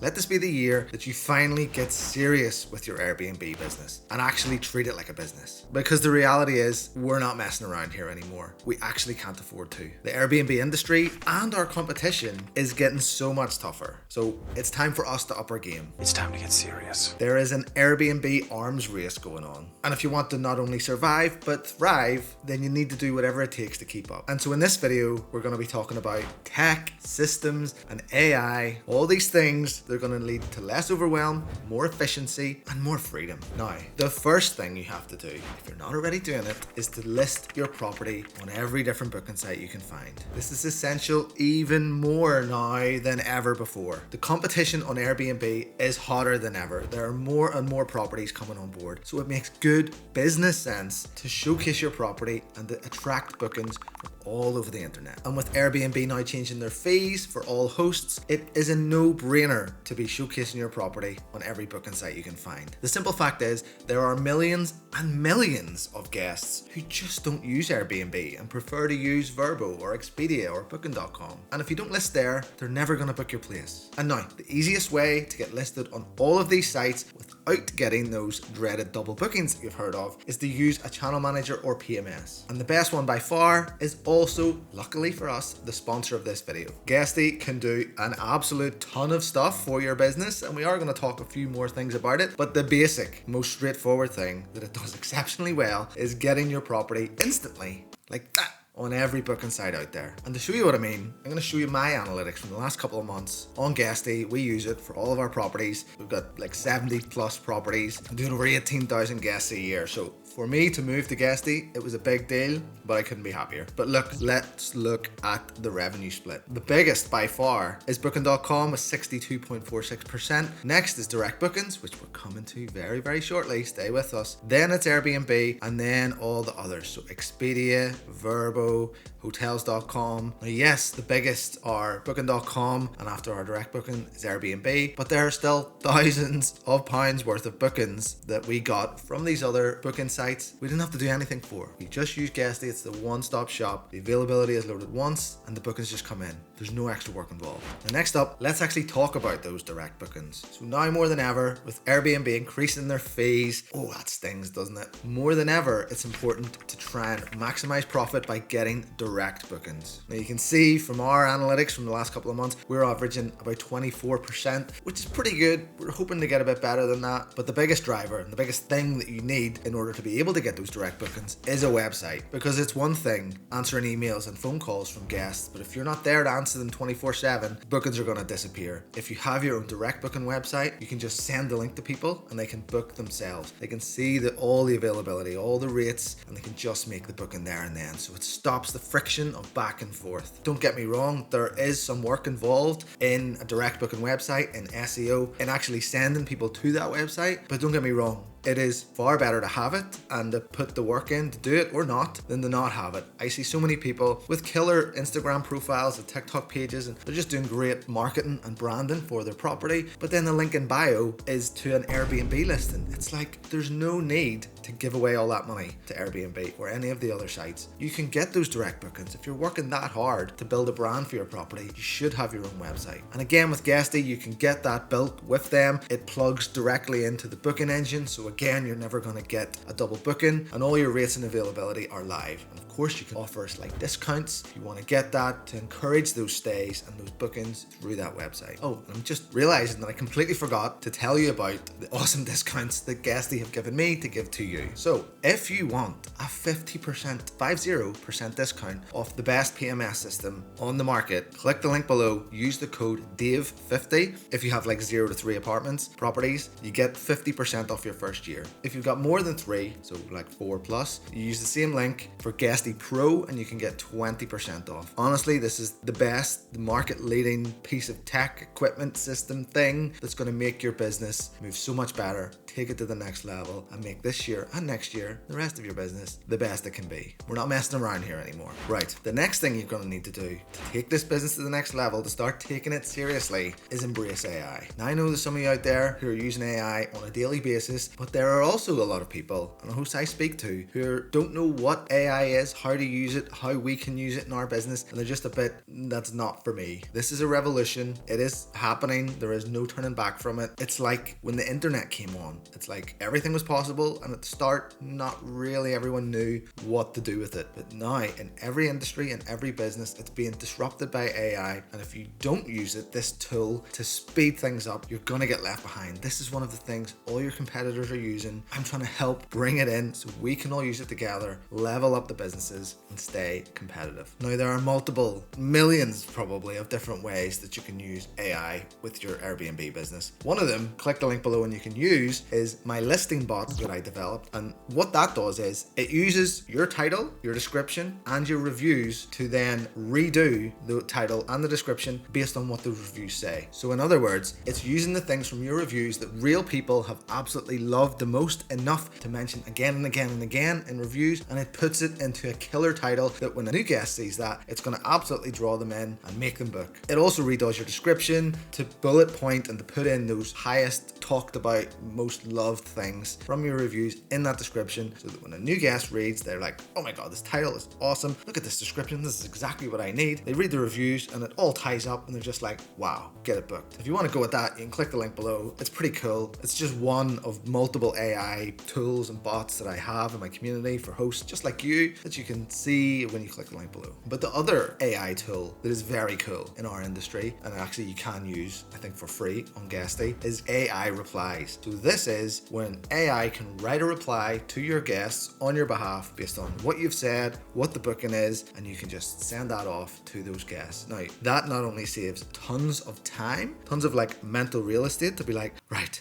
Let this be the year that you finally get serious with your Airbnb business and actually treat it like a business. Because the reality is, we're not messing around here anymore. We actually can't afford to. The Airbnb industry and our competition is getting so much tougher. So it's time for us to up our game. It's time to get serious. There is an Airbnb arms race going on. And if you want to not only survive, but thrive, then you need to do whatever it takes to keep up. And so in this video, we're going to be talking about tech, systems, and AI, all these things. They're going to lead to less overwhelm, more efficiency, and more freedom. Now, the first thing you have to do, if you're not already doing it, is to list your property on every different booking site you can find. This is essential even more now than ever before. The competition on Airbnb is hotter than ever. There are more and more properties coming on board, so it makes good business sense to showcase your property and to attract bookings from all over the internet. And with Airbnb now changing their fees for all hosts, it is a no-brainer to be showcasing your property on every booking site you can find. The simple fact is, there are millions and millions of guests who just don't use Airbnb and prefer to use Vrbo or Expedia or Booking.com. And if you don't list there, they're never going to book your place. And now, the easiest way to get listed on all of these sites without getting those dreaded double bookings that you've heard of is to use a channel manager or PMS. And the best one by far is also, luckily for us, the sponsor of this video. Guesty can do an absolute ton of stuff for your business, and we are going to talk a few more things about it, but the basic, most straightforward thing that it does exceptionally well is getting your property instantly, like that, on every booking site out there. And to show you what I mean, I'm going to show you my analytics from the last couple of months on Guesty. We use it for all of our properties. We've got like 70 plus properties. I'm doing over 18,000 guests a year. So for me to move to Guesty, it was a big deal, but I couldn't be happier. But look, let's look at the revenue split. The biggest by far is Booking.com with 62.46%. Next is direct bookings, which we're coming to very, very shortly. Stay with us. Then it's Airbnb, and then all the others. So Expedia, Vrbo, Hotels.com. Now, yes, the biggest are Booking.com, and after our direct booking is Airbnb, but there are still thousands of pounds worth of bookings that we got from these other booking sites we didn't have to do anything for. We just use Guesty. It's the one-stop shop. The availability is loaded once and the bookings just come in. There's no extra work involved. Now, next up, let's actually talk about those direct bookings. So now more than ever, with Airbnb increasing their fees, oh, that stings, doesn't it? More than ever, it's important to try and maximize profit by getting direct bookings. Now you can see from our analytics from the last couple of months, we're averaging about 24%, which is pretty good. We're hoping to get a bit better than that. But the biggest driver and the biggest thing that you need in order to be able to get those direct bookings is a website. Because it's one thing answering emails and phone calls from guests, but if you're not there to answer them 24/7, bookings are going to disappear. If you have your own direct booking website, you can just send the link to people and they can book themselves. They can see all the availability, all the rates, and they can just make the booking there and then. So it stops the friction of back and forth. Don't get me wrong, there is some work involved in a direct booking website, in SEO, and actually sending people to that website, but don't get me wrong, it is far better to have it and to put the work in to do it or not than to not have it. I see so many people with killer Instagram profiles and TikTok pages, and they're just doing great marketing and branding for their property, but then the link in bio is to an Airbnb listing. It's like there's no need to give away all that money to Airbnb or any of the other sites. You can get those direct bookings. If you're working that hard to build a brand for your property, you should have your own website. And again, with Guesty, you can get that built with them. It plugs directly into the booking engine, so again, you're never going to get a double booking, and all your rates and availability are live. And of course, you can offer slight discounts if you want to get that to encourage those stays and those bookings through that website. Oh, I'm just realizing that I completely forgot to tell you about the awesome discounts that Guesty have given me to give to you. So if you want a 50% discount off the best PMS system on the market, click the link below, use the code DAVE50. If you have like 0 to 3 apartments properties, you get 50% off your first year. If you've got more than 3, so like 4 plus, you use the same link for Guesty Pro and you can get 20% off. Honestly, this is the best, the market leading piece of tech equipment system thing that's going to make your business move so much better take it to the next level, and make this year and next year, the rest of your business, the best it can be. We're not messing around here anymore. Right, the next thing you're going to need to do to take this business to the next level, to start taking it seriously, is embrace AI. Now, I know there's some of you out there who are using AI on a daily basis, but there are also a lot of people, and hosts I speak to, who don't know what AI is, how to use it, how we can use it in our business, and they're just a bit, that's not for me. This is a revolution. It is happening. There is no turning back from it. It's like when the internet came on. It's like everything was possible, and at the start, not really everyone knew what to do with it. But now, in every industry and every business, it's being disrupted by AI, and if you don't use it, this tool, to speed things up, you're gonna get left behind. This is one of the things all your competitors are using. I'm trying to help bring it in so we can all use it together, level up the businesses, and stay competitive. Now, there are multiple, millions probably, of different ways that you can use AI with your Airbnb business. One of them, click the link below and you can use, is my listing bot that I developed. And what that does is it uses your title, your description, and your reviews to then redo the title and the description based on what the reviews say. So in other words, it's using the things from your reviews that real people have absolutely loved the most, enough to mention again and again and again in reviews, and it puts it into a killer title that when a new guest sees that, it's going to absolutely draw them in and make them book. It also redoes your description to bullet point and to put in those highest talked about, most loved things from your reviews in that description, so that when a new guest reads, they're like, oh my god, this title is awesome, look at this description, this is exactly what I need. They read the reviews and it all ties up, and they're just like, wow, get it booked. If you want to go with that, you can click the link below. It's pretty cool. It's just one of multiple AI tools and bots that I have in my community for hosts just like you, that you can see when you click the link below. But the other AI tool that is very cool in our industry, and actually you can use, I think, for free on Guesty, is AI replies. So this is when AI can write a reply to your guests on your behalf based on what you've said, what the booking is, and you can just send that off to those guests. Now, that not only saves tons of time, tons of like mental real estate to be like, right,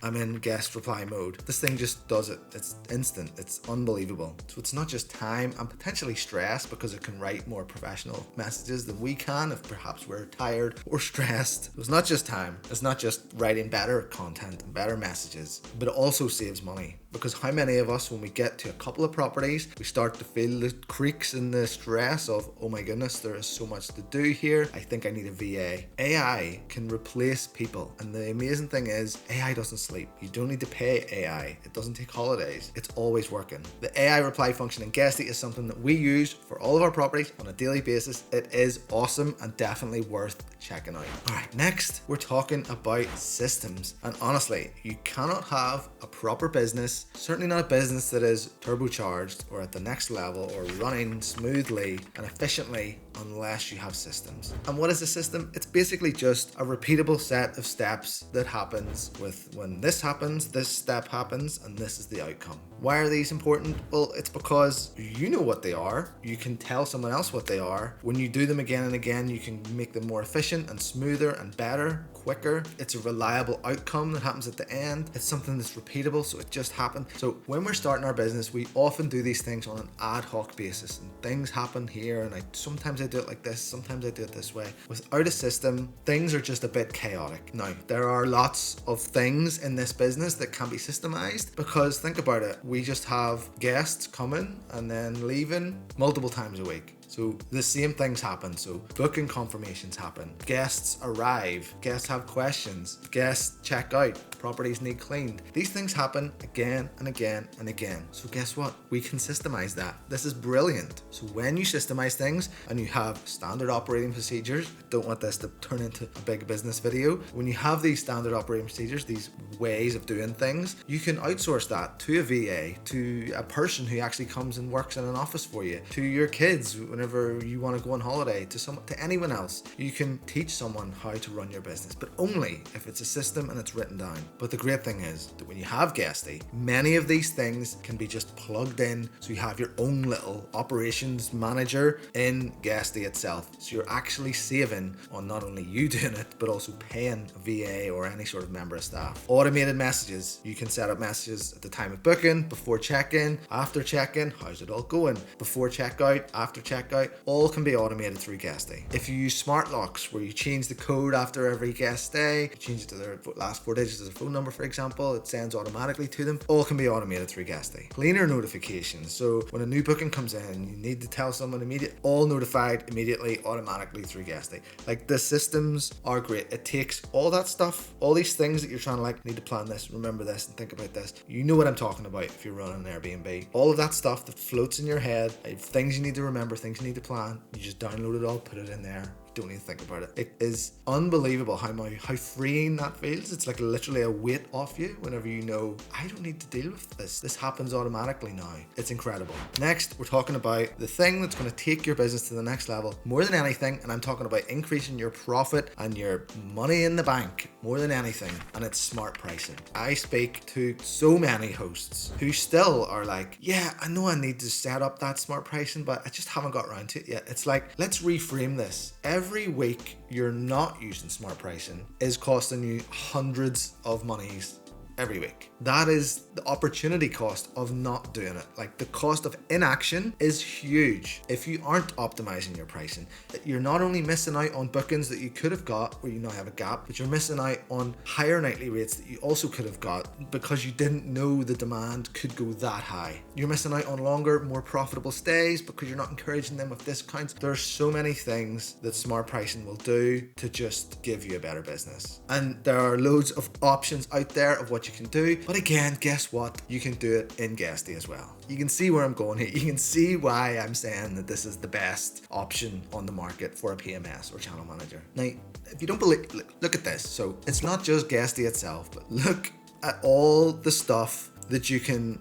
I'm in guest reply mode. This thing just does it. It's instant. It's unbelievable. So it's not just time and potentially stress, because it can write more professional messages than we can if perhaps we're tired or stressed. It's not just time. It's not just writing better content and better messages, but it also saves money. Because how many of us, when we get to a couple of properties, we start to feel the creaks and the stress of, oh my goodness, there is so much to do here. I think I need a VA. AI can replace people. And the amazing thing is, AI doesn't sleep. You don't need to pay AI. It doesn't take holidays. It's always working. The AI reply function in Guesty is something that we use for all of our properties on a daily basis. It is awesome and definitely worth checking out. All right, next we're talking about systems. And honestly, you cannot have a proper business, certainly not a business that is turbocharged or at the next level or running smoothly and efficiently, unless you have systems. And what is a system? It's basically just a repeatable set of steps that happens with, when this happens, this step happens, and this is the outcome. Why are these important? Well, it's because you know what they are. You can tell someone else what they are. When you do them again and again, you can make them more efficient and smoother and better, quicker. It's a reliable outcome that happens at the end. It's something that's repeatable, so it just happened. So when we're starting our business, we often do these things on an ad hoc basis, and things happen here, and sometimes I do it like this, sometimes I do it this way. Without a system, things are just a bit chaotic. Now, there are lots of things in this business that can be systemized, because think about it, we just have guests coming and then leaving multiple times a week. So the same things happen. So booking confirmations happen. Guests arrive. Guests have questions. Guests check out. Properties need cleaned. These things happen again and again and again. So guess what? We can systemize that. This is brilliant. So when you systemize things and you have standard operating procedures, I don't want this to turn into a big business video. When you have these standard operating procedures, these ways of doing things, you can outsource that to a VA, to a person who actually comes and works in an office for you, to your kids whenever you want to go on holiday, to anyone else. You can teach someone how to run your business, but only if it's a system and it's written down. But the great thing is that when you have Guesty, many of these things can be just plugged in, so you have your own little operations manager in Guesty itself. So you're actually saving on not only you doing it, but also paying a VA or any sort of member of staff. Automated messages. You can set up messages at the time of booking, before check-in, after check-in, how's it all going, before checkout, after checkout, checkout, all can be automated through guest day. If you use smart locks where you change the code after every guest stay, you change it to their last 4 digits of their phone number, for example, it sends automatically to them, all can be automated through guest day. Cleaner notifications, so when a new booking comes in, you need to tell someone immediately, all notified immediately, automatically through guest day. Like, the systems are great. It takes all that stuff, all these things that you're trying to like, need to plan this, remember this, and think about this. You know what I'm talking about if you're running an Airbnb. All of that stuff that floats in your head, things you need to remember, things you need to plan, you just download it all, put it in there. Don't even think about it. It is unbelievable how freeing that feels. It's like literally a weight off you whenever you know, I don't need to deal with this. This happens automatically now. It's incredible. Next, we're talking about the thing that's going to take your business to the next level more than anything, and I'm talking about increasing your profit and your money in the bank more than anything, and it's smart pricing. I speak to so many hosts who still are like, yeah, I know I need to set up that smart pricing, but I just haven't got around to it yet. It's like, let's reframe this. Every week you're not using smart pricing is costing you hundreds of monies every week. That is the opportunity cost of not doing it. Like, the cost of inaction is huge. If you aren't optimizing your pricing, you're not only missing out on bookings that you could have got where you now have a gap, but you're missing out on higher nightly rates that you also could have got because you didn't know the demand could go that high. You're missing out on longer, more profitable stays because you're not encouraging them with discounts. There's so many things that smart pricing will do to just give you a better business. And there are loads of options out there of what you can do. But again, guess what? You can do it in Guesty as well. You can see where I'm going here. You can see why I'm saying that this is the best option on the market for a PMS or channel manager. Now, if you don't believe, look at this. So it's not just Guesty itself, but look at all the stuff that you can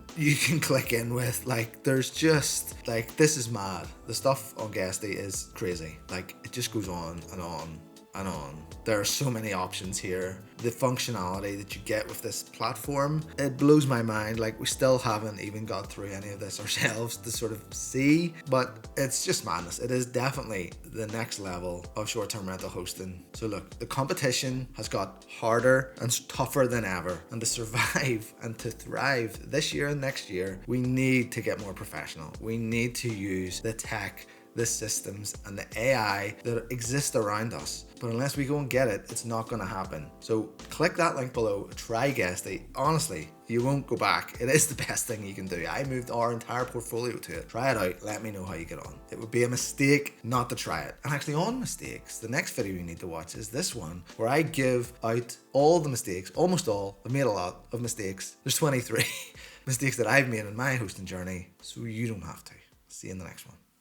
click in with. Like, there's just, like, this is mad. The stuff on Guesty is crazy. Like, it just goes on and on and on. There are so many options here. The functionality that you get with this platform, it blows my mind. Like, we still haven't even got through any of this ourselves to sort of see, but it's just madness. It is definitely the next level of short-term rental hosting. So look, the competition has got harder and tougher than ever, and to survive and to thrive this year and next year, we need to get more professional. We need to use the tech, the systems, and the AI that exist around us. But unless we go and get it, it's not going to happen. So click that link below, try Guesty. Honestly, you won't go back. It is the best thing you can do. I moved our entire portfolio to it. Try it out. Let me know how you get on. It would be a mistake not to try it. And actually, on mistakes, the next video you need to watch is this one, where I give out all the mistakes, almost all. I've made a lot of mistakes. There's 23 mistakes that I've made in my hosting journey, so you don't have to. See you in the next one.